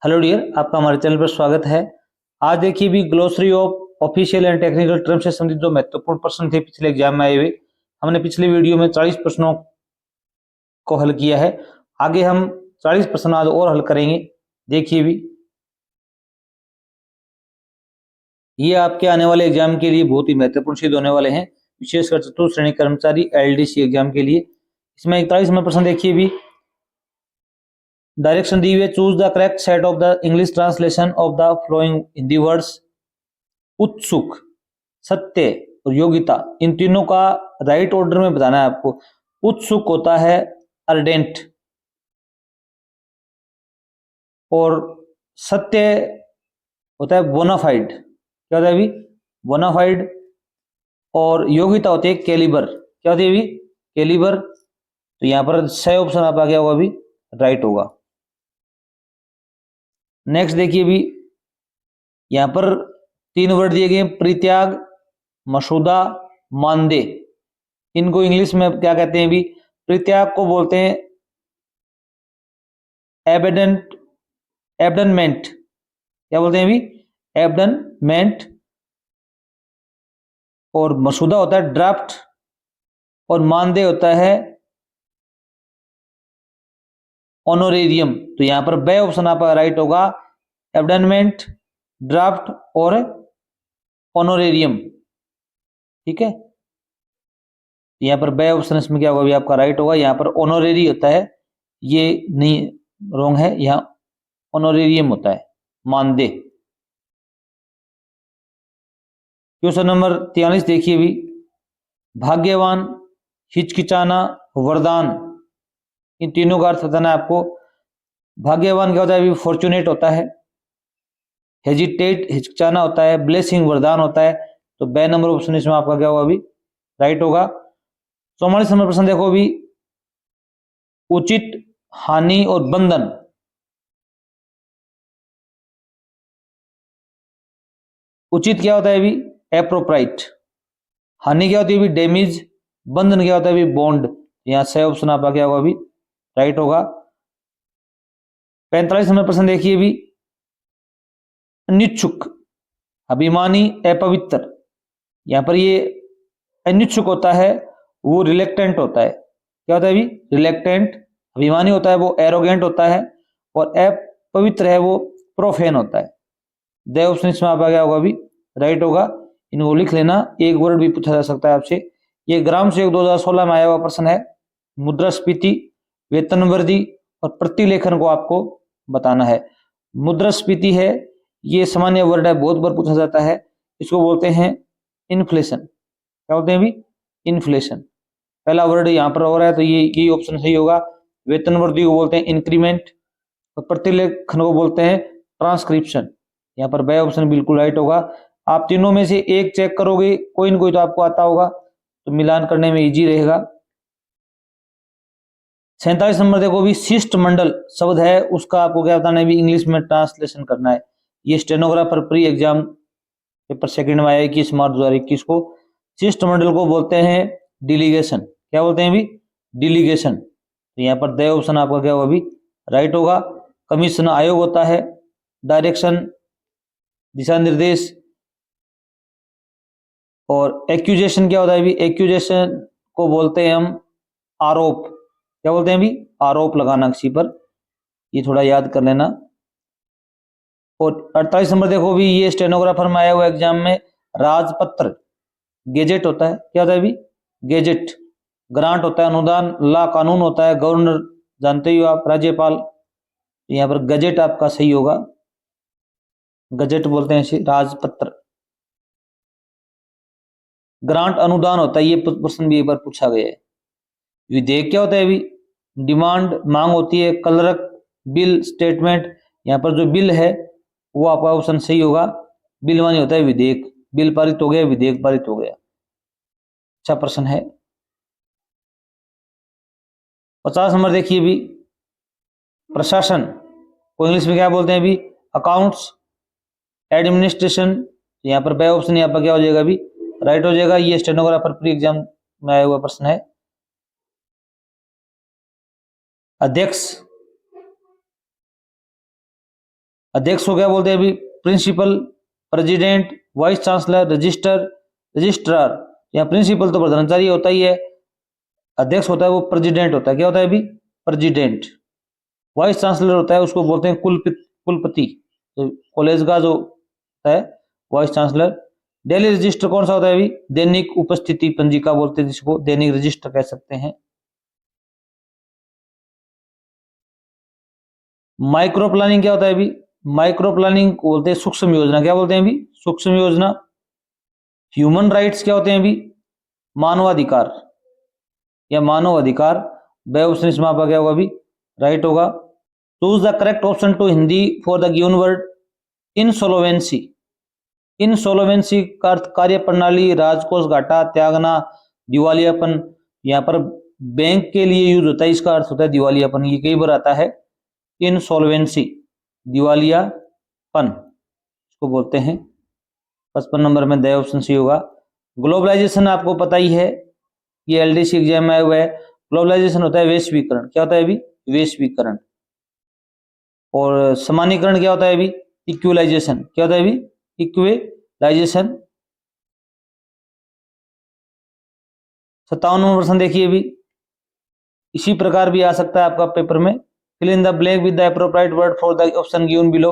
Hello dear, आपका हमारे channel पर स्वागत है। आज देखिए भी glossary of official and technical term से संबंधित जो महत्वपूर्ण प्रश्न थे पिछले एग्जाम में आए हुए, हमने पिछले वीडियो में 40 प्रश्नों को हल किया है। आगे हम 40 प्रश्न आज और हल करेंगे। देखिए भी ये आपके आने वाले एग्जाम के लिए बहुत ही महत्वपूर्ण सिद्ध होने वाले हैं, विशेषकर चतुर्थ श्रेणी कर्मचारी एलडीसी एग्जाम के लिए। इसमें 41 नंबर प्रश्न देखिए भी, डायरेक्शन दी हुई है, choose the correct set of the English translation of the flowing Hindi words. उत्सुक, सत्य और योग्यता, इन तीनों का राइट ऑर्डर में बताना है आपको। उत्सुक होता है अर्डेंट, और सत्य होता है बोनाफाइड। क्या होता है अभी? बोनाफाइड। और योग्यता होती है कैलिबर। क्या होती है अभी? कैलिबर। तो यहां पर सही ऑप्शन आपका क्या होगा? अभी राइट होगा। नेक्स्ट देखिए भी, यहां पर 3 वर्ड दिए गए, परित्याग, मसूदा, मानदे। इनको इंग्लिश में क्या कहते हैं भी? परित्याग को बोलते हैं एबेडेंट, एबडनमेंट। क्या बोलते हैं अभी? एबडनमेंट। और मसूदा होता है ड्राफ्ट, और मानदेय होता है ऑनोरेरियम। तो यहां पर बे ऑप्शन आपका राइट होगा, एबडनमेंट, ड्राफ्ट और ऑनोरेरियम। ठीक है, यहां पर बे ऑप्शन इसमें क्या होगा? अभी आपका राइट होगा। यहां पर ऑनोरेरी होता है, ये नहीं, रॉन्ग है, यहां ऑनोरेरियम होता है, मानदेय। क्वेश्चन नंबर 43 देखिए भी, भाग्यवान, हिचकिचाना, वरदान, इन तीनों का अर्थ बताना है आपको। भाग्यवान क्या होता है? फॉर्चुनेट होता है। हेजिटेट, हिचकिचाना होता है। ब्लेसिंग, वरदान होता है। तो बे नंबर ऑप्शन इसमें आपका क्या होगा? अभी राइट होगा। 44 नंबर प्रश्न देखो अभी, उचित, हानि और बंधन। उचित क्या होता है अभी? एप्रोप्राइट। हानि क्या होती है अभी? डैमेज। बंधन क्या होता है अभी? बॉन्ड। यहां सही ऑप्शन आपका क्या होगा? अभी राइट होगा। 45 नंबर प्रश्न देखिए अभी, अनिच्छुक, अभिमानी, अपवित्र। यहां पर ये अनिच्छुक होता है, वो रिलेक्टेंट होता है। क्या होता है अभी? रिलेक्टेंट। अभिमानी होता है वो एरोगेंट होता है, और अपवित्र है वो प्रोफेन होता है। दे ऑप्शन इसमें आपका क्या होगा? अभी राइट होगा। इनको लिख लेना, एक वर्ड भी पूछा जा सकता है आपसे। ये ग्राम सेवक 2016 में आया हुआ प्रश्न है। मुद्रास्फीति, वेतन वृद्धि और प्रतिलेखन को आपको बताना है। मुद्रास्फीति है, ये सामान्य वर्ड है, बहुत बार पूछा जाता है। इसको बोलते हैं इन्फ्लेशन। क्या बोलते हैं अभी? इन्फ्लेशन। पहला वर्ड यहाँ पर हो रहा है, तो ये ऑप्शन सही होगा। वेतन वृद्धि को बोलते हैं इंक्रीमेंट, और प्रतिलेखन को बोलते हैं ट्रांसक्रिप्शन। यहाँ पर बे ऑप्शन बिल्कुल राइट होगा। आप तीनों में से एक चेक करोगे, कोई न कोई तो आपको आता होगा, तो मिलान करने में इजी रहेगा। 47 नंबर देखो भी, शिष्ट मंडल शब्द है, उसका आपको क्या बताना है भी? इंग्लिश में ट्रांसलेशन करना है। ये stenographer pre exam paper second में आया 21 मार्च 2021 को। शिष्ट मंडल को बोलते हैं डिलीगेशन। क्या बोलते हैं अभी? डिलीगेशन। तो यहाँ पर दे ऑप्शन आपका क्या होगा? अभी राइट होगा। कमीशन आयोग होता है, डायरेक्शन, दिशा निर्देश। और एक्यूजेशन क्या होता है अभी? एक्यूजेशन को बोलते हैं हम आरोप। क्या बोलते हैं अभी? आरोप लगाना किसी पर, ये थोड़ा याद कर लेना। और 48 नंबर देखो भी, ये स्टेनोग्राफर में आया हुआ एग्जाम में, राजपत्र, गेजेट होता है। क्या होता है अभी? गेजेट। ग्रांट होता है अनुदान, ला कानून होता है, गवर्नर जानते ही हो आप, राज्यपाल। यहाँ पर गजेट आपका सही होगा, गजेट बोलते हैं राजपत्र। ग्रांट अनुदान होता है, ये प्रश्न भी एक बार पूछा गया है। विधेयक क्या होता है अभी? डिमांड, मांग होती है। Clerk, bill, statement. यहाँ पर जो बिल है वो आपका ऑप्शन सही होगा। बिल मानी होता है विधेयक। बिल पारित हो गया, विधेयक पारित हो गया। अच्छा प्रश्न है। 50 नंबर देखिए भी, प्रशासन को इंग्लिश में क्या बोलते हैं अभी? Accounts, administration. यहाँ पर बे ऑप्शन यहाँ पर क्या हो जाएगा? अभी राइट हो जाएगा। ये स्टेनोग्राफर प्री एग्जाम में आया हुआ प्रश्न है। अध्यक्ष, अध्यक्ष को क्या बोलते हैं अभी? Principal, president, vice chancellor, registrar. या प्रिंसिपल तो प्रधानाचार्य होता ही है, अध्यक्ष होता है वो प्रेसिडेंट होता है, क्या होता है अभी? प्रेसिडेंट। वाइस चांसलर होता है उसको बोलते हैं कुलपति, तो कॉलेज का जो होता है वाइस चांसलर। डेली रजिस्टर कौन सा होता है अभी? दैनिक उपस्थिति पंजिका बोलते हैं जिसको, दैनिक रजिस्टर कह सकते हैं। माइक्रो प्लानिंग क्या होता है अभी? माइक्रो प्लानिंग बोलते हैं सूक्ष्म योजना, क्या बोलते हैं अभी? सूक्ष्म योजना। ह्यूमन राइट्स क्या होते हैं अभी? मानवाधिकार या मानव अधिकार। वह उसने इसमें क्या होगा अभी? राइट होगा। Choose the correct option to Hindi for the given word insolvency. Insolvency का अर्थ कार्य प्रणाली, राजकोष घाटा, त्यागना, दिवालियापन। यहाँ पर बैंक के लिए यूज होता है, इसका अर्थ होता है दिवालियापन, ये कई बार आता है। इंसॉल्वेंसी, दिवालियापन इसको बोलते हैं। 55 नंबर में द ऑप्शन सी होगा। ग्लोबलाइजेशन आपको पता ही है, ये एलडीसी एग्जाम में आया हुआ है। ग्लोबलाइजेशन होता है वैश्वीकरण, क्या होता है अभी? वैश्वीकरण। और समानीकरण क्या होता है अभी? इक्विलाइजेशन, क्या होता है अभी? इक्विलाइजेशन। 57 नंबर प्रश्न देखिए अभी, इसी प्रकार भी आ सकता है आपका पेपर में। Fill in the blank with the appropriate word for the option given below.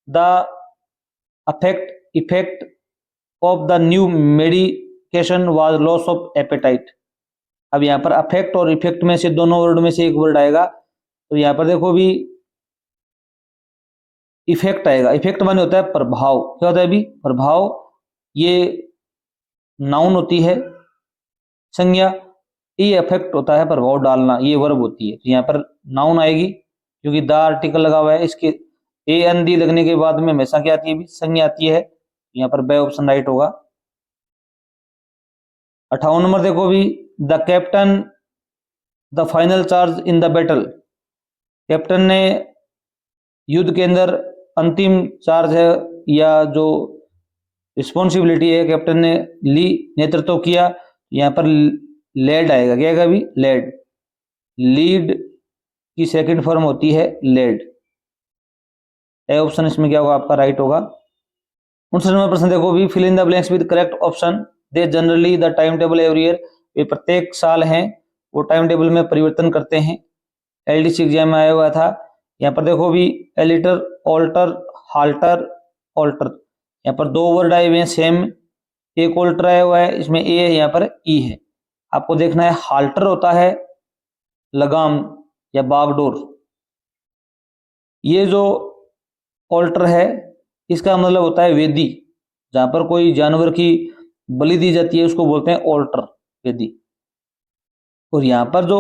The effect of the new medication was loss of appetite. अब यहाँ पर अफेक्ट और इफेक्ट में से दोनों वर्ड में से एक वर्ड आएगा, तो यहाँ पर देखो भी इफेक्ट आएगा। इफेक्ट माने होता है प्रभाव, क्या होता है अभी? प्रभाव। ये नाउन होती है संज्ञा, ये अफेक्ट होता है प्रभाव डालना, ये वर्ब होती है। तो यहाँ पर नाउन आएगी क्योंकि द आर्टिकल लगा हुआ है, इसके ए एन डी लगने के बाद में हमेशा क्या आती है? संज्ञा आती है। यहाँ पर बे ऑप्शन राइट होगा। 58 नंबर देखो भी, the captain the final charge in the battle. Captain ने युद्ध के अंदर अंतिम चार्ज है या जो रिस्पॉन्सिबिलिटी है कैप्टन ने ली, नेतृत्व किया। यहाँ पर लेड आएगा, क्या आएगा अभी? लेड। लीड की सेकंड फॉर्म होती है लेड। ए ऑप्शन इसमें क्या होगा आपका? राइट होगा। 59 नंबर प्रश्न देखो भी, fill in the blanks with correct option. They generally the time table every year. ये प्रत्येक साल हैं वो टाइम टेबल में परिवर्तन करते हैं, एलडीसी एग्जाम में आया हुआ था। यहाँ पर देखो भी, एलिटर, ऑल्टर, हाल्टर, ऑल्टर। यहाँ पर दो वर्ड आए हुए हैं सेम, एक ऑल्टर आया हुआ है, इसमें ए है, यहाँ पर ई है। आपको देखना है हाल्टर होता है लगाम या बागडोर, ये जो ऑल्टर है इसका मतलब होता है वेदी, जहां पर कोई जानवर की बलि दी जाती है उसको बोलते हैं ऑल्टर, वेदी। और यहाँ पर जो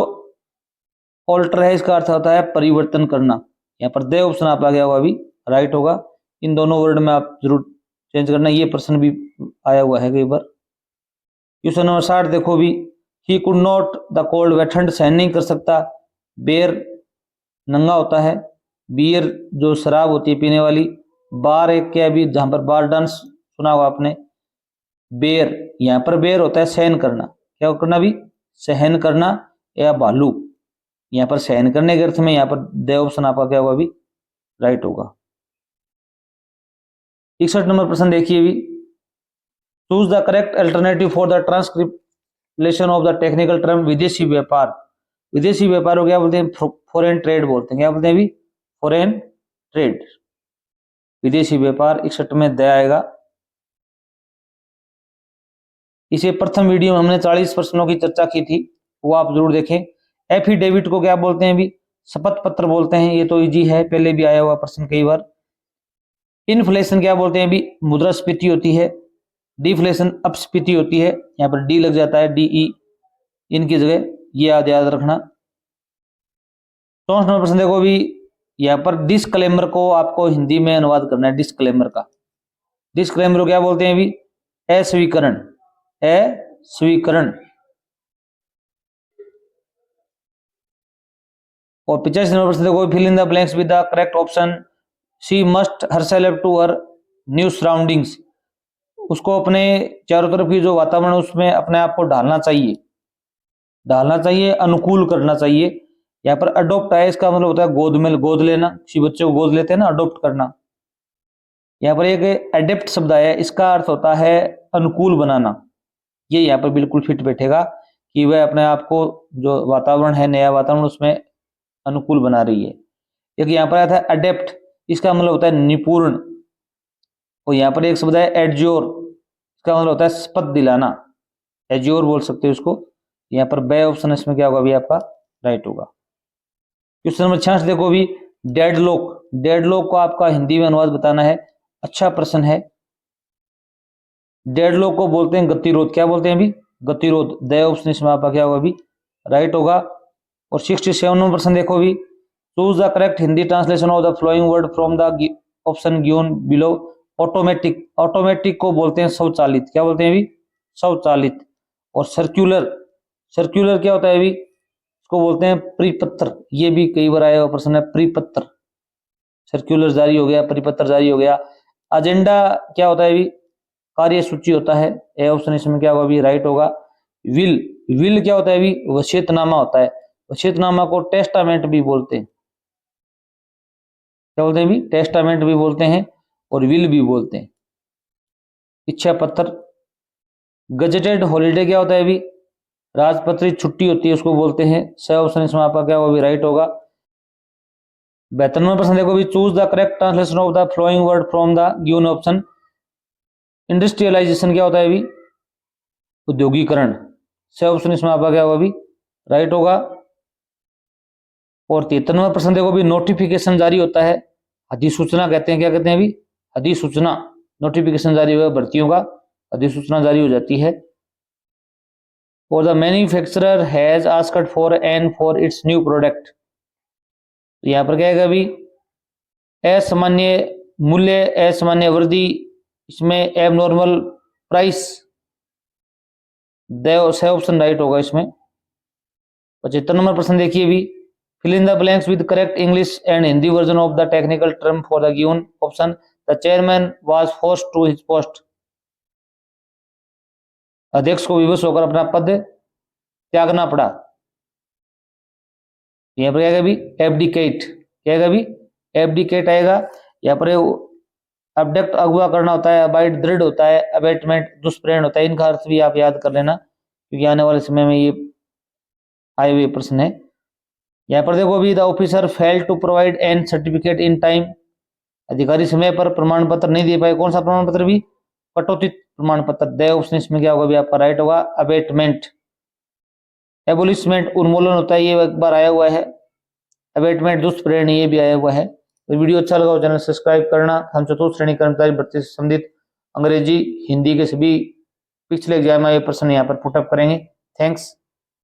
ऑल्टर है इसका अर्थ होता है परिवर्तन करना। यहाँ पर दे ऑप्शन आप आ गया होगा अभी, राइट होगा। इन दोनों वर्ड में आप जरूर चेंज करना, ये प्रश्न भी आया हुआ है कई बार। क्वेश्चन नंबर 60 देखो भी, he could not the cold, वह ठंड सहन नहीं कर सकता। बेर नंगा होता है, बियर जो शराब होती है पीने वाली, बार एक क्या भी, जहां पर बार डांस सुना होगा आपने। बेर, यहाँ पर बेर होता है सहन करना, क्या करना भी? सहन करना या भालू। यहाँ पर सहन करने के अर्थ में यहाँ पर दे ऑप्शन आपका क्या होगा अभी? राइट होगा। 61 नंबर प्रश्न देखिए भी, choose the correct alternative for the transcription of the technical term विदेशी व्यापार। विदेशी व्यापार को क्या बोलते हैं? फॉरेन ट्रेड बोलते हैं, क्या बोलते हैं अभी? फॉरेन ट्रेड, विदेशी व्यापार। 61 में द आएगा। इसे प्रथम वीडियो में हमने 40 प्रश्नों की चर्चा की थी, वो आप जरूर देखें। एफिडेविट को क्या बोलते हैं अभी? शपथ पत्र बोलते हैं, ये तो इजी है, पहले भी आया हुआ प्रश्न कई बार। इन्फ्लेशन क्या बोलते हैं अभी? मुद्रास्फीति होती है। डिफ्लेशन अपस्फीति होती है, यहाँ पर डी लग जाता है, डीई इनकी जगह, ये याद रखना। 64 नंबर प्रश्न देखो अभी, यहाँ पर डिस्क्लेमर को आपको हिंदी में अनुवाद करना है। डिस्क्लेमर का, डिस्क्लेमर को क्या बोलते हैं अभी? अस्वीकरण, अस्वीकरण। और 85 नंबर प्रश्न देखो, fill in the blanks with the correct option. She must herself to her new surroundings. उसको अपने चारों तरफ की जो वातावरण उसमें अपने आप को ढालना चाहिए, ढालना चाहिए, अनुकूल करना चाहिए। यहाँ पर अडोप्ट है, इसका मतलब होता है गोद में, गोद लेना, किसी बच्चे को गोद लेते हैं ना, अडोप्ट करना, यहाँ पर एक एडेप्ट शब्द आया है, इसका अर्थ होता है अनुकूल बनाना। ये यहाँ पर बिल्कुल फिट बैठेगा कि वह अपने आप को जो वातावरण है, नया वातावरण, उसमें अनुकूल बना रही है। एक यहाँ पर आया था अडेप्ट, इसका मतलब होता है निपुण। और यहाँ पर एक शब्द है एड्योर, इसका मतलब होता है शपथ दिलाना, एज्योर बोल सकते हो उसको। यहाँ पर बे ऑप्शन इसमें क्या होगा अभी आपका राइट होगा। क्वेश्चन नंबर 66 देखो अभी, डेडलॉक। डेडलॉक को आपका हिंदी में अनुवाद बताना है। अच्छा प्रश्न है। डेडलॉक को बोलते हैं गतिरोध। क्या बोलते हैं अभी? गतिरोध। द ऑप्शन इसमें आपका क्या होगा अभी राइट होगा। और 67 नंबर प्रश्न देखो अभी, choose the correct Hindi translation of the flowing word from the option given below. Automatic. Automatic को बोलते हैं स्वचालित। क्या बोलते हैं अभी? स्वचालित। और सर्कुलर। सर्कुलर क्या होता है अभी? इसको बोलते हैं परिपत्र। ये भी कई बार आया हुआ प्रश्न है, परिपत्र। सर्कुलर जारी हो गया, परिपत्र जारी हो गया। एजेंडा क्या होता है अभी? कार्यसूची होता है। ए ऑप्शन इसमें क्या होगा अभी राइट होगा। विल। विल क्या होता है अभी? वसीयतनामा होता है। वसीयतनामा को टेस्टामेंट भी बोलते हैं। क्या बोलते हैं अभी? टेस्टामेंट भी बोलते हैं और विल भी बोलते हैं। इच्छा पत्र। गजेटेड हॉलीडे क्या होता है अभी? राजपत्रित छुट्टी होती है, उसको बोलते हैं। स ऑप्शन इसमें आपका क्या होगा अभी राइट होगा। 92वां प्रश्न देखो अभी, choose the correct translation of the flowing word from the given option. Industrialization क्या होता है अभी? उद्योगीकरण। स ऑप्शन इसमें आपका क्या होगा अभी राइट होगा। और 93वां प्रश्न देखो अभी, नोटिफिकेशन जारी होता है, अधिसूचना कहते हैं। क्या कहते हैं अभी? अधिसूचना। नोटिफिकेशन जारी हुआ भर्तियों का, अधिसूचना जारी हो जाती है। और the manufacturer has asked for an for its new product. तो यहाँ पर क्या है अभी? असामान्य मूल्य, असामान्य वृद्धि, इसमें एबनॉर्मल प्राइस। से ऑप्शन राइट होगा इसमें। 75 नंबर प्रश्न देखिए अभी, fill in the blanks with correct English and Hindi version of the technical term for the given option. The chairman was forced to his post. अध्यक्ष को विवश होकर अपना पद त्यागना पड़ा। यहाँ पर आएगा अभी एब्डिकेट। क्या आएगा अभी? एब्डिकेट आएगा। यहाँ पर अबडक्ट अगवा करना होता है, अबाइड दृढ़ होता है, अबेटमेंट दुष्प्रेरण होता है। इनका अर्थ भी आप याद कर लेना क्योंकि आने वाले समय में ये आए हुए प्रश्न है। यहाँ पर देखो अभी, the officer fail to provide an certificate in time. अधिकारी समय पर प्रमाण पत्र नहीं दे पाए। कौन सा प्रमाण पत्र भी? कटौतित प्रमाण पत्र। द ऑप्शन इसमें क्या होगा अभी आपका राइट होगा, अबेटमेंट। एबोलिशमेंट उन्मूलन होता है, ये एक बार आया हुआ है। अबेटमेंट दुष्प्रेरण, ये भी आया हुआ है। तो वीडियो अच्छा लगा चैनल सब्सक्राइब करना। हम चतुर्थ श्रेणी कर्मचारी भर्ती से संबंधित अंग्रेजी हिंदी के सभी पिछले एग्जाम में ये प्रश्न यहाँ पर पुटअप करेंगे। थैंक्स।